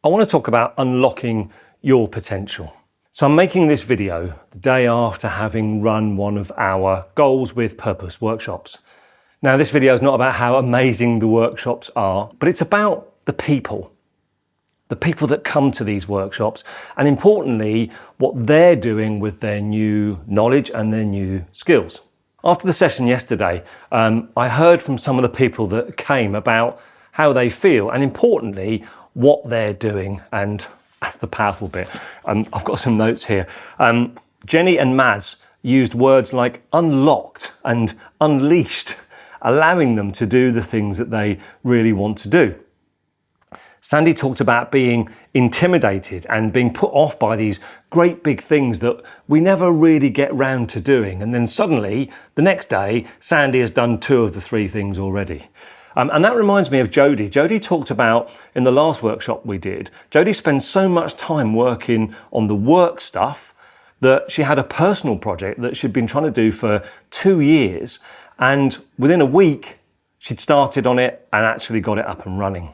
I want to talk about unlocking your potential. So I'm making this video the day after having run one of our Goals with Purpose workshops. Now, this video is not about how amazing the workshops are, but it's about the people that come to these workshops, and importantly, what they're doing with their new knowledge and their new skills. After the session yesterday, I heard from some of the people that came about how they feel, and importantly, what they're doing, and that's the powerful bit. I've got some notes here. Jenny and Maz used words like unlocked and unleashed, allowing them to do the things that they really want to do. Sandy talked about being intimidated and being put off by these great big things that we never really get round to doing. And then suddenly, the next day, Sandy has done 2 of the 3 things already. And that reminds me of Jodie. Jodie talked about, in the last workshop we did, Jodie spends so much time working on the work stuff that she had a personal project that she'd been trying to do for 2 years. And within a week, she'd started on it and actually got it up and running.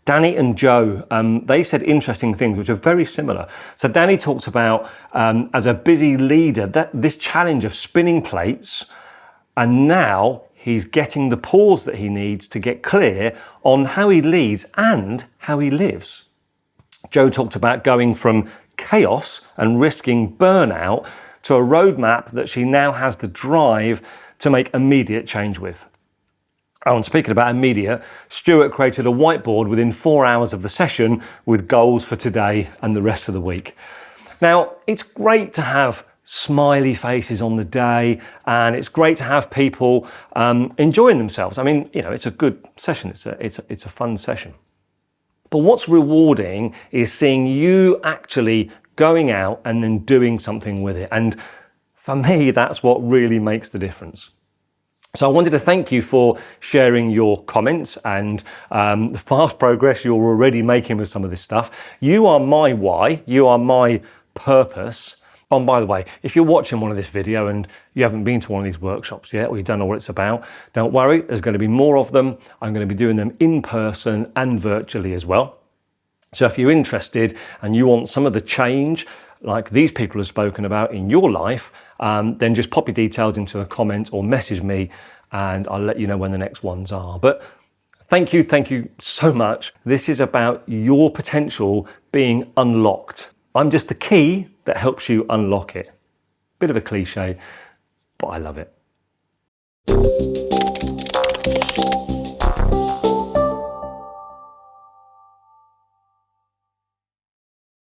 Danny and Joe, they said interesting things which are very similar. So Danny talked about, as a busy leader, this challenge of spinning plates, and now he's getting the pause that he needs to get clear on how he leads and how he lives. Joe talked about going from chaos and risking burnout to a roadmap that she now has the drive to make immediate change with. Oh, and speaking about immediate, Stuart created a whiteboard within 4 hours of the session with goals for today and the rest of the week. Now, it's great to have smiley faces on the day, and it's great to have people enjoying themselves. I mean, you know, it's a good session. It's a fun session. But what's rewarding is seeing you actually going out and then doing something with it. And for me, that's what really makes the difference. So I wanted to thank you for sharing your comments and the fast progress you're already making with some of this stuff. You are my why, you are my purpose. Oh, and by the way, if you're watching one of this video and you haven't been to one of these workshops yet, or you don't know what it's about, don't worry, there's going to be more of them. I'm going to be doing them in person and virtually as well. So if you're interested and you want some of the change like these people have spoken about in your life, then just pop your details into a comment or message me and I'll let you know when the next ones are. But thank you so much. This is about your potential being unlocked. I'm just the key that helps you unlock it. Bit of a cliche, but I love it.